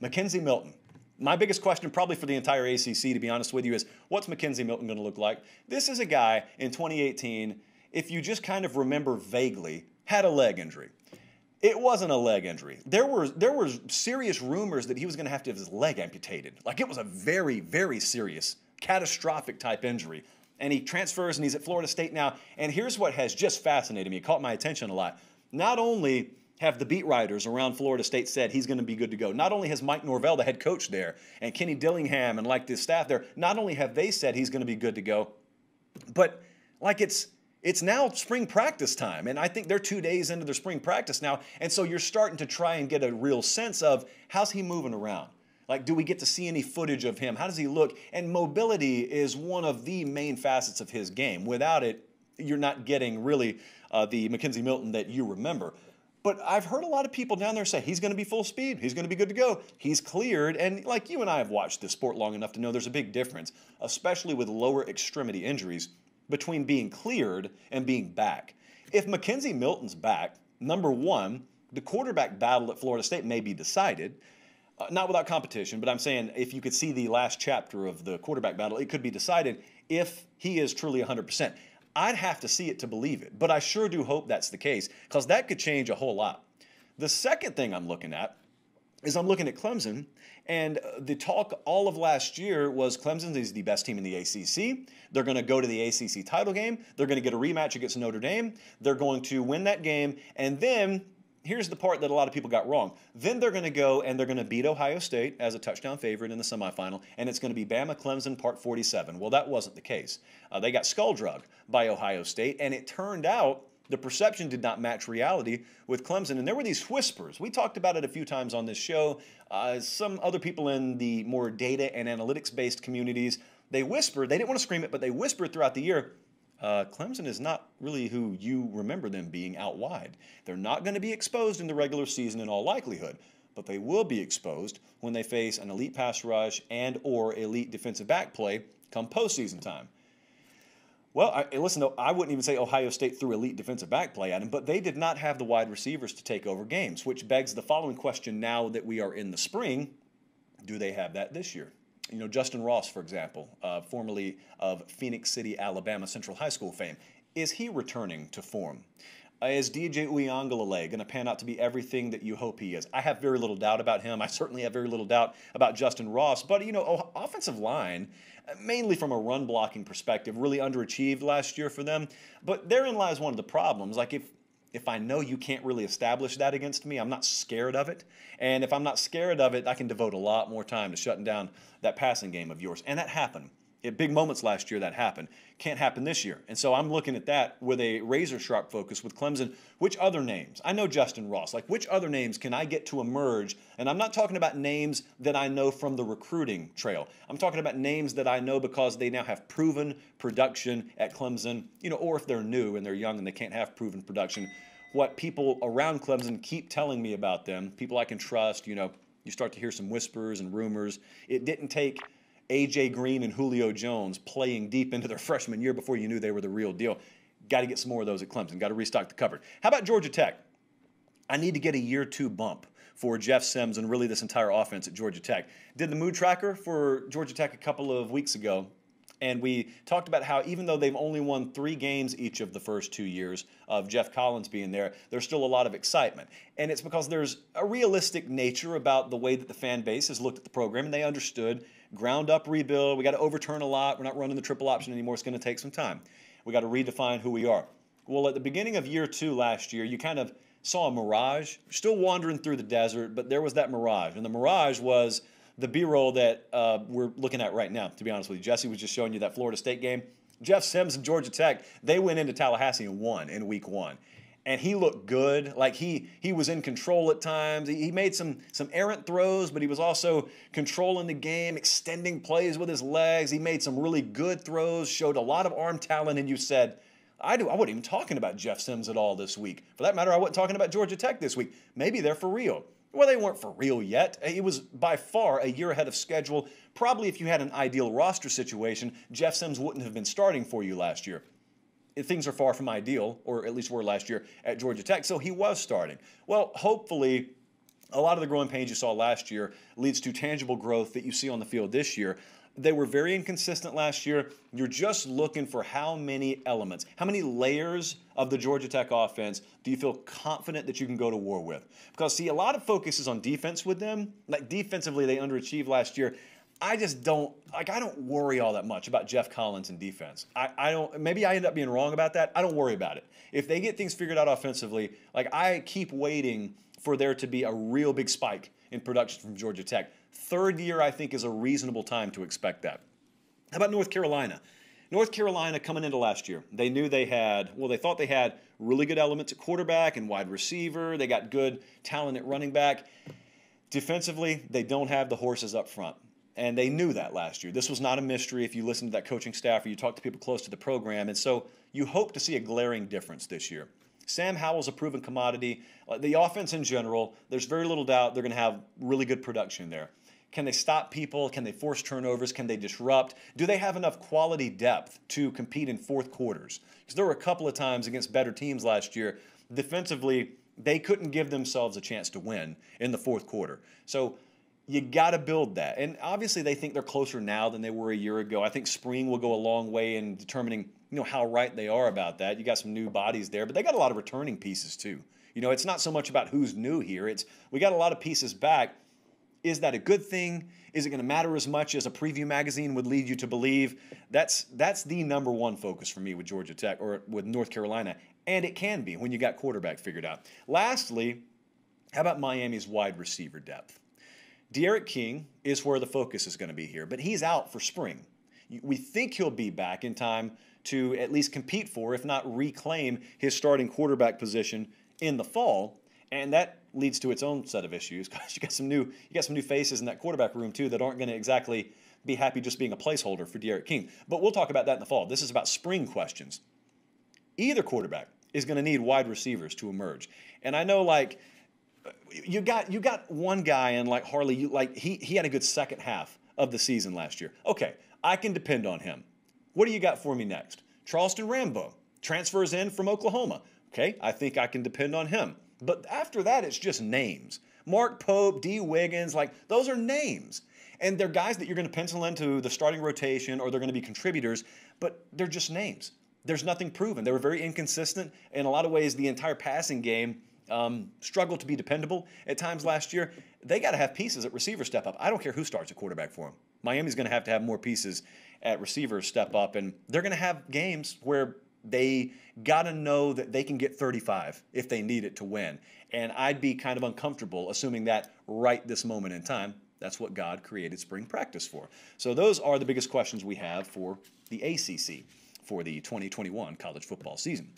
Mackenzie Milton. My biggest question probably for the entire ACC, to be honest with you, is what's Mackenzie Milton going to look like? This is a guy in 2018, if you just kind of remember vaguely, had a leg injury. It wasn't a leg injury. There were serious rumors that he was going to have his leg amputated. Like, it was a very, very serious, catastrophic type injury. And he transfers and he's at Florida State now. And here's what has just fascinated me. It caught my attention a lot. Not only have the beat writers around Florida State said he's going to be good to go. Not only has Mike Norvell, the head coach there, and Kenny Dillingham and like the staff there, not only have they said he's going to be good to go, but like it's now spring practice time. And I think they're 2 days into their spring practice now. And so you're starting to try and get a real sense of how's he moving around? Like, do we get to see any footage of him? How does he look? And mobility is one of the main facets of his game. Without it, you're not getting really the Mackenzie Milton that you remember. But I've heard a lot of people down there say he's going to be full speed. He's going to be good to go. He's cleared. And like you and I have watched this sport long enough to know there's a big difference, especially with lower extremity injuries, between being cleared and being back. If Mackenzie Milton's back, number one, the quarterback battle at Florida State may be decided. Not without competition, but I'm saying if you could see the last chapter of the quarterback battle, it could be decided if he is truly 100%. I'd have to see it to believe it, but I sure do hope that's the case because that could change a whole lot. The second thing I'm looking at is I'm looking at Clemson, and the talk all of last year was Clemson is the best team in the ACC. They're going to go to the ACC title game. They're going to get a rematch against Notre Dame. They're going to win that game, and then here's the part that a lot of people got wrong. Then they're going to go and they're going to beat Ohio State as a touchdown favorite in the semifinal, and it's going to be Bama-Clemson Part 47. Well, that wasn't the case. They got skull-drugged by Ohio State, and it turned out the perception did not match reality with Clemson, and there were these whispers. We talked about it a few times on this show. Some other people in the more data and analytics-based communities, they whispered. They didn't want to scream it, but they whispered throughout the year, Clemson is not really who you remember them being out wide. They're not going to be exposed in the regular season in all likelihood, but they will be exposed when they face an elite pass rush and or elite defensive back play come postseason time. Well, listen, though, I wouldn't even say Ohio State threw elite defensive back play at him, but they did not have the wide receivers to take over games, which begs the following question now that we are in the spring. Do they have that this year? You know, Justin Ross, for example, formerly of Phoenix City, Alabama Central High School fame, is he returning to form? Is DJ Uiagalelei going to pan out to be everything that you hope he is? I have very little doubt about him. I certainly have very little doubt about Justin Ross. But, you know, offensive line, mainly from a run blocking perspective, really underachieved last year for them. But therein lies one of the problems. Like, if I know you can't really establish that against me, I'm not scared of it. And if I'm not scared of it, I can devote a lot more time to shutting down that passing game of yours. And that happened. At big moments last year, that happened. Can't happen this year. And so I'm looking at that with a razor-sharp focus with Clemson. Which other names? I know Justin Ross. Like, which other names can I get to emerge? And I'm not talking about names that I know from the recruiting trail. I'm talking about names that I know because they now have proven production at Clemson, you know, or if they're new and they're young and they can't have proven production. What people around Clemson keep telling me about them, people I can trust, you know, you start to hear some whispers and rumors. It didn't take A.J. Green and Julio Jones playing deep into their freshman year before you knew they were the real deal. Got to get some more of those at Clemson. Got to restock the cupboard. How about Georgia Tech? I need to get a year two bump for Jeff Sims and really this entire offense at Georgia Tech. Did the mood tracker for Georgia Tech a couple of weeks ago, and we talked about how even though they've only won 3 games each of the first 2 years of Jeff Collins being there, there's still a lot of excitement. And it's because there's a realistic nature about the way that the fan base has looked at the program, and they understood ground up rebuild. We got to overturn a lot. We're not running the triple option anymore. It's going to take some time. We got to redefine who we are. Well, at the beginning of year 2 last year, you kind of saw a mirage. Still wandering through the desert, but there was that mirage. And the mirage was the B-roll that we're looking at right now, to be honest with you. Jesse was just showing you that Florida State game. Jeff Sims and Georgia Tech, they went into Tallahassee and won in week 1. And he looked good. Like he was in control at times. He made some errant throws, but he was also controlling the game, extending plays with his legs. He made some really good throws, showed a lot of arm talent, and you said, I wasn't even talking about Jeff Sims at all this week. For that matter, I wasn't talking about Georgia Tech this week. Maybe they're for real. Well, they weren't for real yet. It was by far a year ahead of schedule. Probably if you had an ideal roster situation, Jeff Sims wouldn't have been starting for you last year. Things are far from ideal, or at least were last year at Georgia Tech, so he was starting. Well, hopefully A lot of the growing pains you saw last year leads to tangible growth that you see on the field this year. They were very inconsistent last year. You're just looking for how many elements, how many layers of the Georgia Tech offense do you feel confident that you can go to war with? Because, see, a lot of focus is on defense with them. Like, defensively, they underachieved last year. I just don't, I don't worry all that much about Jeff Collins and defense. I don't, maybe I end up being wrong about that. I don't worry about it. If they get things figured out offensively, like, I keep waiting for there to be a real big spike in production from Georgia Tech. Third year, I think, is a reasonable time to expect that. How about North Carolina? North Carolina coming into last year, they knew they had, well, they thought they had really good elements at quarterback and wide receiver. They got good talent at running back. Defensively, they don't have the horses up front. And they knew that last year. This was not a mystery if you listen to that coaching staff or you talk to people close to the program. And so you hope to see a glaring difference this year. Sam Howell's a proven commodity. The offense in general, there's very little doubt they're going to have really good production there. Can they stop people? Can they force turnovers? Can they disrupt? Do they have enough quality depth to compete in fourth quarters? Because there were a couple of times against better teams last year, defensively, they couldn't give themselves a chance to win in the fourth quarter. So you got to build that. And obviously they think they're closer now than they were a year ago. I think spring will go a long way in determining, how right they are about that. You got some new bodies there, but they got a lot of returning pieces too. It's not so much about who's new here. It's we got a lot of pieces back. Is that a good thing? Is it going to matter as much as a preview magazine would lead you to believe? That's the number one focus for me with Georgia Tech or with North Carolina, and it can be when you got quarterback figured out. Lastly, how about Miami's wide receiver depth? De'Aaron King is where the focus is going to be here, but he's out for spring. We think he'll be back in time to at least compete for, if not reclaim, his starting quarterback position in the fall, and that leads to its own set of issues because you got some new faces in that quarterback room too that aren't going to exactly be happy just being a placeholder for De'Aaron King. But we'll talk about that in the fall. This is about spring questions. Either quarterback is going to need wide receivers to emerge, and I know you got one guy in like Harley. He had a good second half of the season last year. Okay, I can depend on him. What do you got for me next? Charleston Rambo transfers in from Oklahoma. Okay, I think I can depend on him. But after that, it's just names. Mark Pope, D. Wiggins, those are names. And they're guys that you're going to pencil into the starting rotation or they're going to be contributors, but they're just names. There's nothing proven. They were very inconsistent. In a lot of ways, the entire passing game struggled to be dependable at times last year. They got to have pieces at receiver step up. I don't care who starts at quarterback for them. Miami's going to have more pieces at receiver step up, and they're going to have games where they got to know that they can get 35 if they need it to win. And I'd be kind of uncomfortable assuming that right this moment in time. That's what God created spring practice for. So those are the biggest questions we have for the ACC for the 2021 college football season.